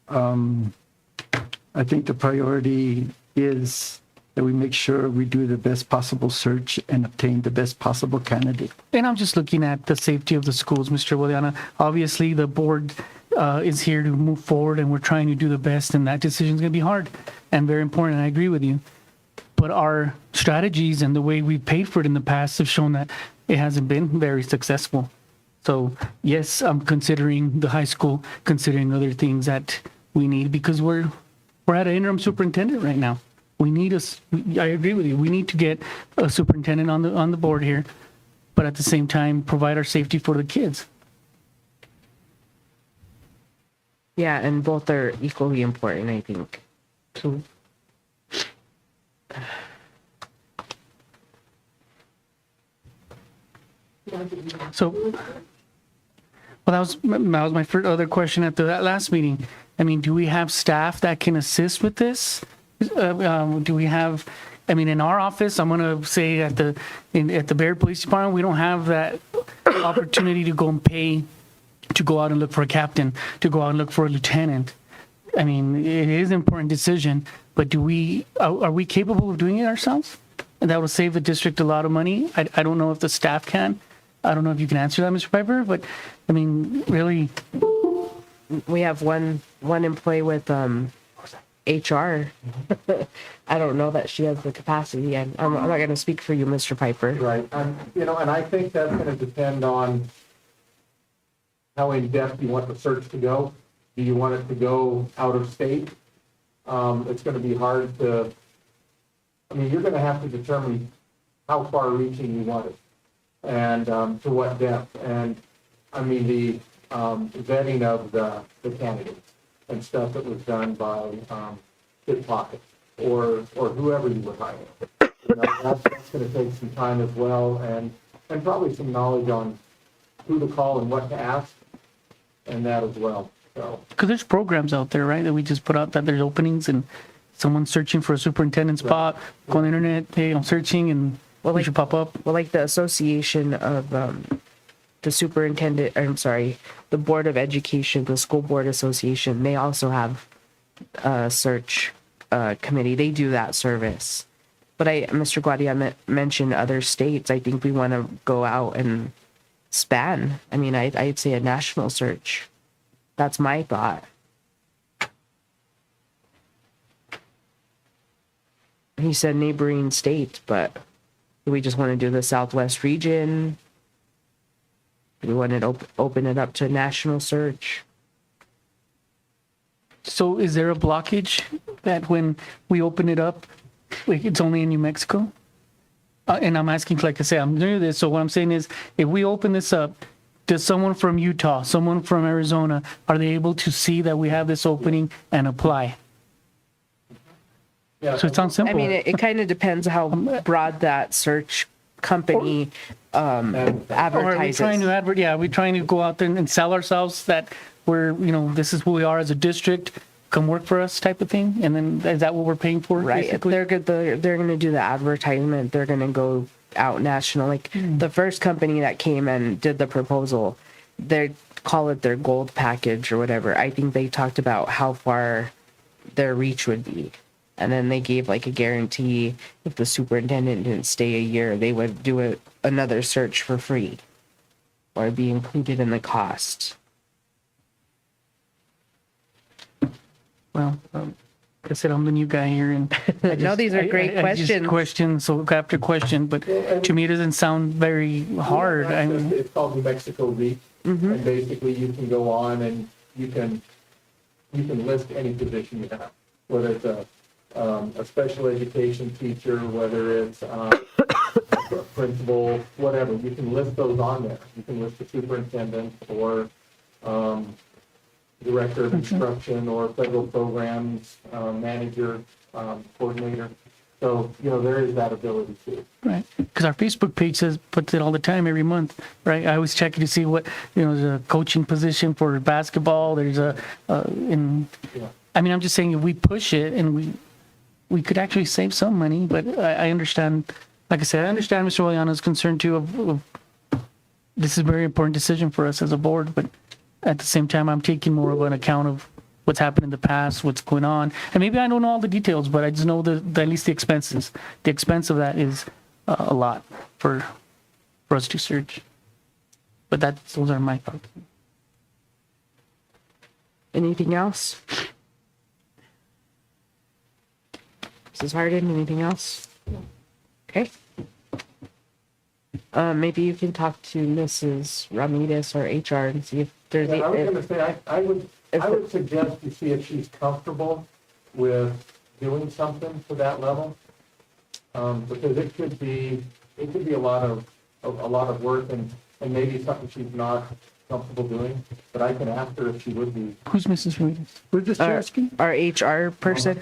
I think the priority is that we make sure we do the best possible search and obtain the best possible candidate. And I'm just looking at the safety of the schools, Mr. Williana. Obviously, the board is here to move forward, and we're trying to do the best, and that decision is going to be hard and very important. I agree with you. But our strategies and the way we've paid for it in the past have shown that it hasn't been very successful. So, yes, I'm considering the high school, considering other things that we need, because we're at an interim superintendent right now. We need I agree with you. We need to get a superintendent on the board here, but at the same time, provide our safety for the kids. Yeah, and both are equally important, I think. So, well, that was my first other question at that last meeting. I mean, do we have staff that can assist with this? Do we have? I mean, in our office, I'm going to say at the Bayard Police Department, we don't have that opportunity to go and pay to go out and look for a captain, to go out and look for a lieutenant. I mean, it is an important decision, but are we capable of doing it ourselves? And that will save the district a lot of money. I don't know if the staff can. I don't know if you can answer that, Mr. Piper, but I mean, really. We have one employee with HR. I don't know that she has the capacity. I'm not going to speak for you, Mr. Piper. Right, and I think that's gonna depend on how in-depth you want the search to go. Do you want it to go out of state? It's gonna be hard to, you're gonna have to determine how far-reaching you want it, and to what depth, and, the vetting of the candidates and stuff that was done by pickpockets or whoever you would hire. That's going to take some time as well, and probably some knowledge on who to call and what to ask, and that as well. So, Because there's programs out there, right, that we just put out that there's openings and someone's searching for a superintendent spot, go on the internet, hey, I'm searching, and we should pop up. Well, like the Association of the Superintendent, the Board of Education, the School Board Association, they also have a search committee. They do that service. But Mr. Guadia mentioned other states. I think we want to go out and span. I'd say a national search. That's my thought. He said neighboring states, but do we just want to do the Southwest region? Do we want to open it up to a national search? So is there a blockage that when we open it up, like it's only in New Mexico? And I'm asking, like I say, I'm new to this. So what I'm saying is, if we open this up, does someone from Utah, someone from Arizona, are they able to see that we have this opening and apply? yeah. So it sounds simple. It kind of depends how broad that search company Or are we advertises. trying to are we trying to go out there and sell ourselves that we're, this is who we are as a district, come work for us type of thing? And then is that what we're paying for? Right. basically? They're going to do the advertisement. They're going to go out national. Like the first company that came and did the proposal, they call it their gold package or whatever. I think they talked about how far their reach would be. And then they gave like a guarantee if the superintendent didn't stay a year, they would do another search for free or be included in the cost. Well, like I said, I'm the new guy here, and I No, these are great I just questions. question, so after question, but to me, it doesn't sound very hard. I mean, It's called New Mexico REAP, and basically you can go on and you can list any position you have, whether it's a special education teacher, whether it's a principal, whatever, you can list those on there. You can list the superintendent or director of instruction or federal programs, manager, coordinator. So, there is that ability too. right, because our Facebook page puts it all the time, every month, right? I always check to see what, there's a coaching position for basketball, there's Yeah. I mean, I'm just saying if we push it and we could actually save some money, but I understand, like I said, I understand Mr. Waliano's concern too of this is a very important decision for us as a board, but at the same time, I'm taking more of an account of what's happened in the past, what's going on. And maybe I don't know all the details, but I just know at least the expenses. The expense of that is a lot for us to search. But those are my thoughts. Anything else? Mrs. Harden, anything else? Okay. Maybe you can talk to Mrs. Ramirez or HR and see if there's Yeah, I was gonna say, I would suggest you see if she's comfortable with doing something to that level. Because it could be a lot of work and maybe something she's not comfortable doing, but I can ask her if she would be. Who's Mrs. Ramirez? Who's this Chersky? our HR person.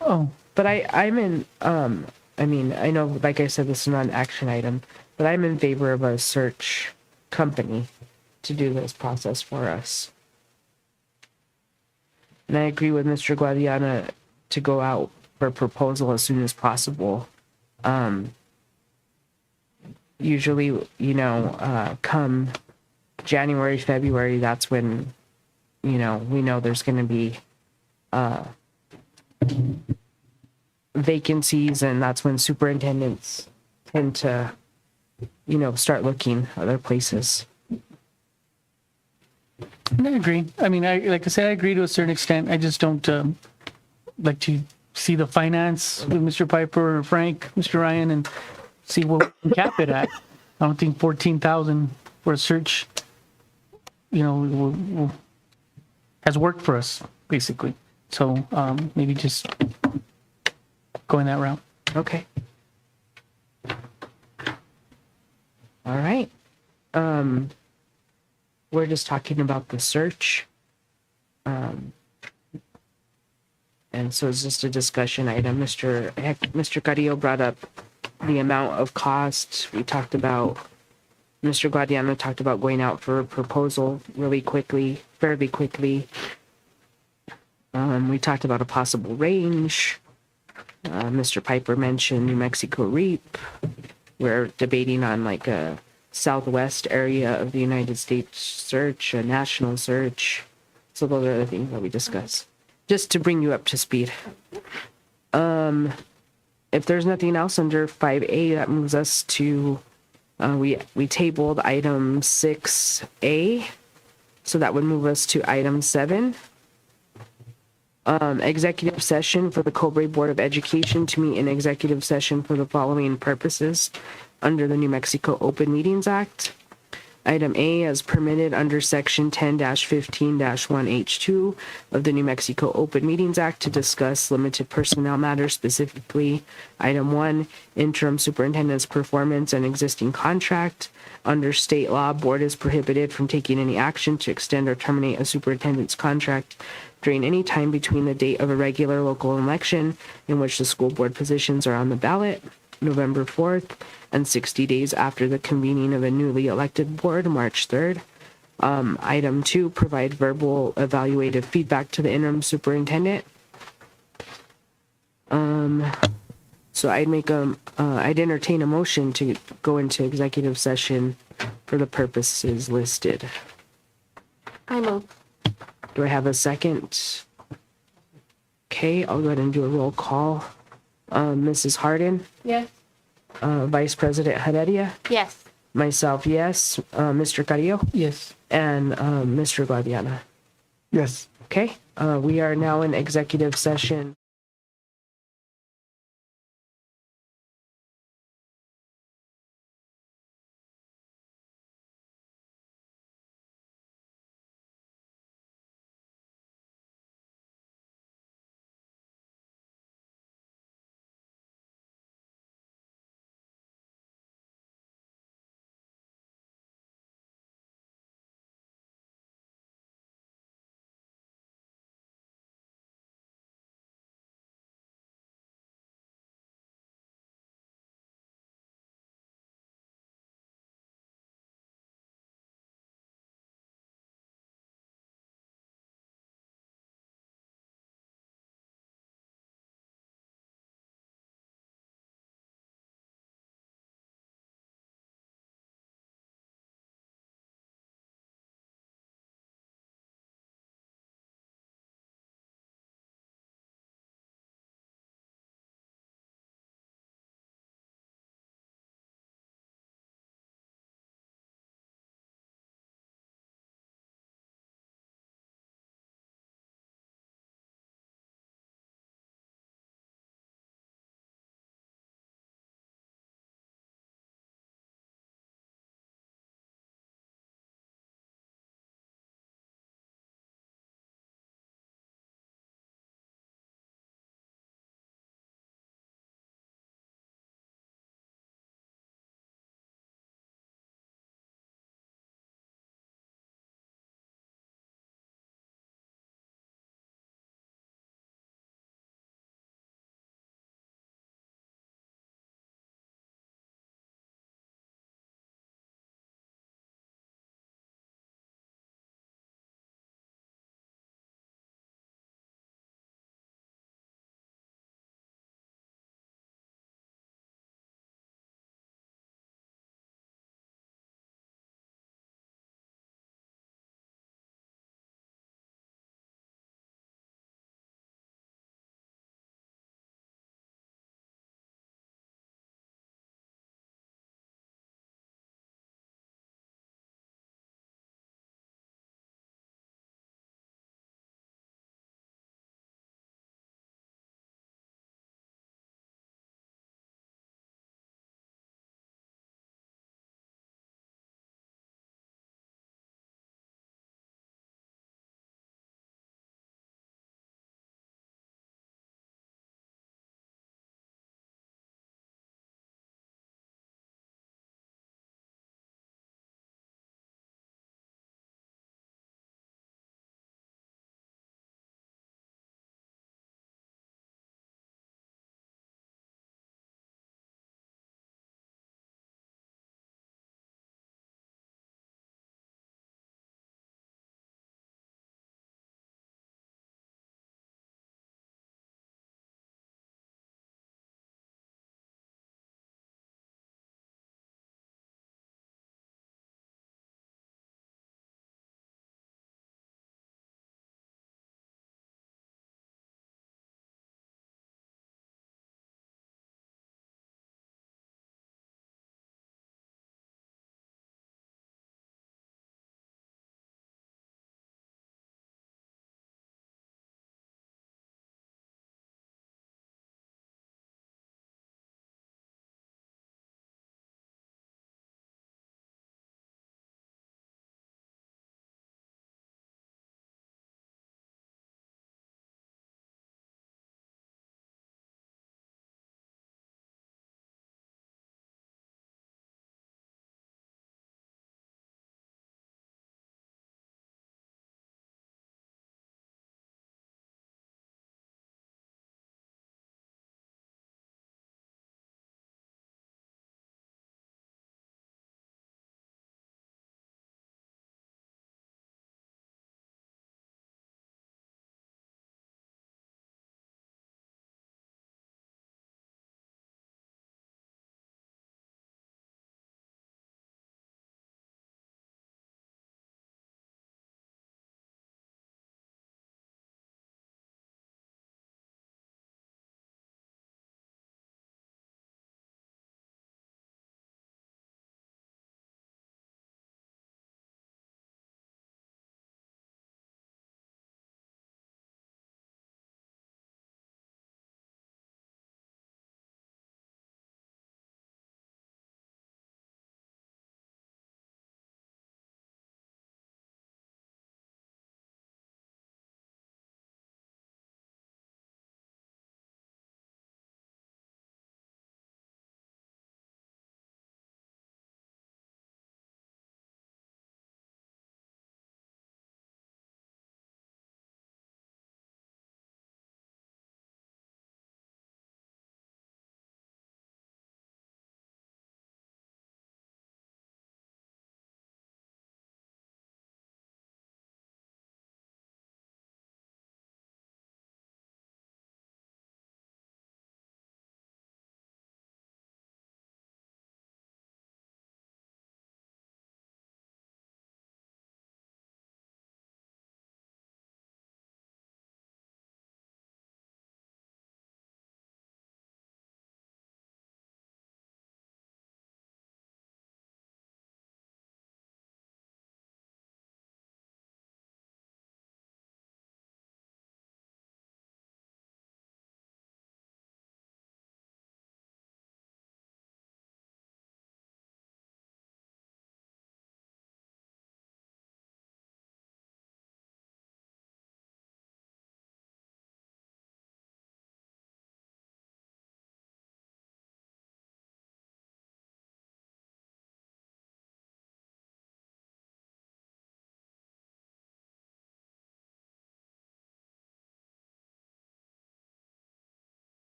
Oh, But I'm in, I mean, I know, like I said, this is not an action item, but I'm in favor of a search company to do this process for us. And I agree with Mr. Guadiana to go out for a proposal as soon as possible. Usually, come January, February, that's when, we know there's going to be vacancies, and that's when superintendents tend to, start looking other places. I agree. I mean, like I said, I agree to a certain extent. I just don't like to see the finance with Mr. Piper or Frank, Mr. Ryan, and see what we can cap it at. I don't think 14,000 for a search, has worked for us basically. So maybe just going that route. Okay. All right. We're just talking about the search. And so it's just a discussion item. Mr. Carrillo brought up the amount of cost. We talked about, Mr. Guadiana talked about going out for a proposal fairly quickly. We talked about a possible range. Mr. Piper mentioned New Mexico REAP. We're debating on like a southwest area of the United States search, a national search. So those are the things that we discuss. Just to bring you up to speed. If there's nothing else under 5A, that moves us to, we tabled item 6A. So that would move us to item 7. Executive session for the Cobre Board of Education to meet in executive session for the following purposes under the New Mexico Open Meetings Act. Item A, as permitted under Section 10-15-1H2 of the New Mexico Open Meetings Act to discuss limited personnel matters, specifically Item 1, interim superintendent's performance and existing contract. Under state law, board is prohibited from taking any action to extend or terminate a superintendent's contract during any time between the date of a regular local election in which the school board positions are on the ballot, November 4th, and 60 days after the convening of a newly elected board, March 3rd. Item 2, provide verbal evaluative feedback to the interim superintendent. So I'd entertain a motion to go into executive session for the purposes listed. I move. Do I have a second? Okay, I'll go ahead and do a roll call. Mrs. Harden, Yes. Vice President Heredia, Yes. myself, yes, Mr. Carrillo, Yes. and Mr. Guadiana. Yes. Okay, We are now in executive session.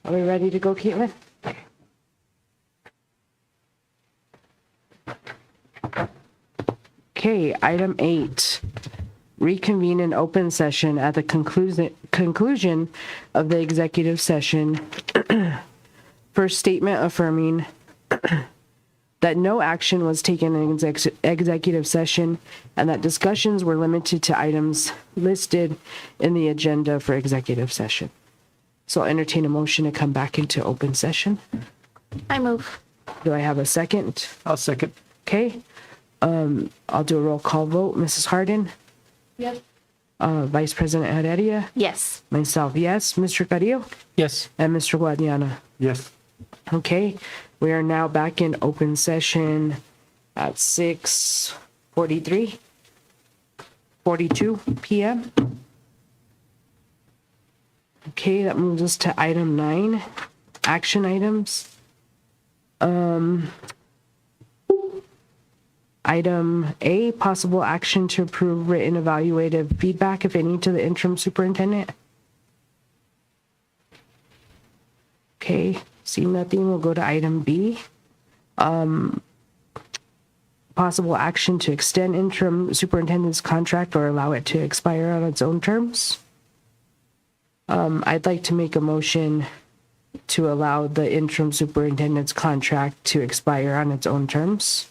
Are we ready to go, Caitlin? Okay, item 8, reconvene an open session at the conclusion of the executive session. First statement affirming that no action was taken in executive session and that discussions were limited to items listed in the agenda for executive session. So I'll entertain a motion to come back into open session. I move. Do I have a second? I'll second. Okay. I'll do a roll call vote. Mrs. Harden, Yes. Vice President Heredia, Yes. myself, yes. Mr. Carrillo, Yes. and Mr. Guadiana. Yes. Okay, we are now back in open session at 6:42 p.m. Okay, that moves us to item 9, action items. Item A, possible action to approve written evaluative feedback, if any, to the interim superintendent. Okay, seeing nothing, we'll go to item B. Possible action to extend interim superintendent's contract or allow it to expire on its own terms. I'd like to make a motion to allow the interim superintendent's contract to expire on its own terms.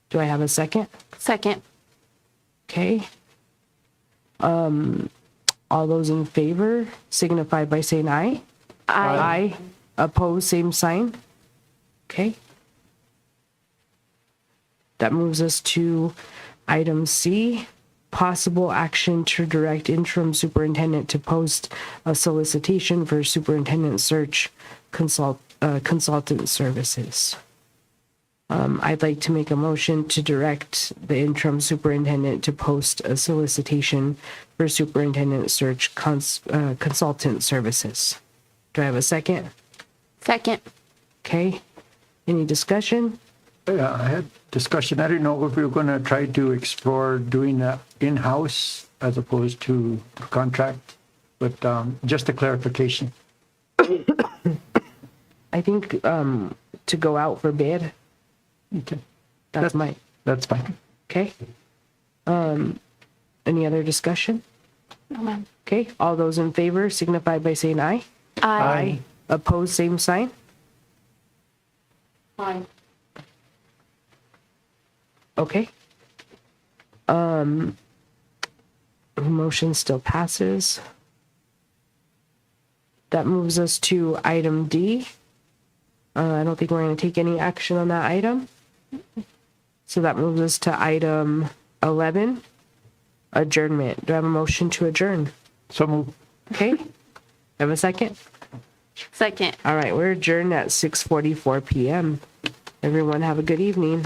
Do I have a second? Second. Okay. All those in favor signify by saying aye. Aye. Opposed, same sign. Okay. That moves us to item C, possible action to direct interim superintendent to post a solicitation for superintendent search consultant services. I'd like to make a motion to direct the interim superintendent to post a solicitation for superintendent search consultant services. Do I have a second? Second. Okay. Any discussion? Yeah, I had discussion. I didn't know if we were going to try to explore doing that in-house as opposed to contract, but just a clarification. I think to go out for bid. Okay, That's my, that's fine. okay. Any other discussion? No, ma'am. Okay, all those in favor signify by saying aye. Aye. Opposed, same sign. Aye. Okay. Motion still passes. That moves us to item D. I don't think we're going to take any action on that item. So that moves us to item 11, adjournment. Do I have a motion to adjourn? So move. Okay. Have a second? Second. All right, we're adjourned at 6:44 p.m. Everyone have a good evening.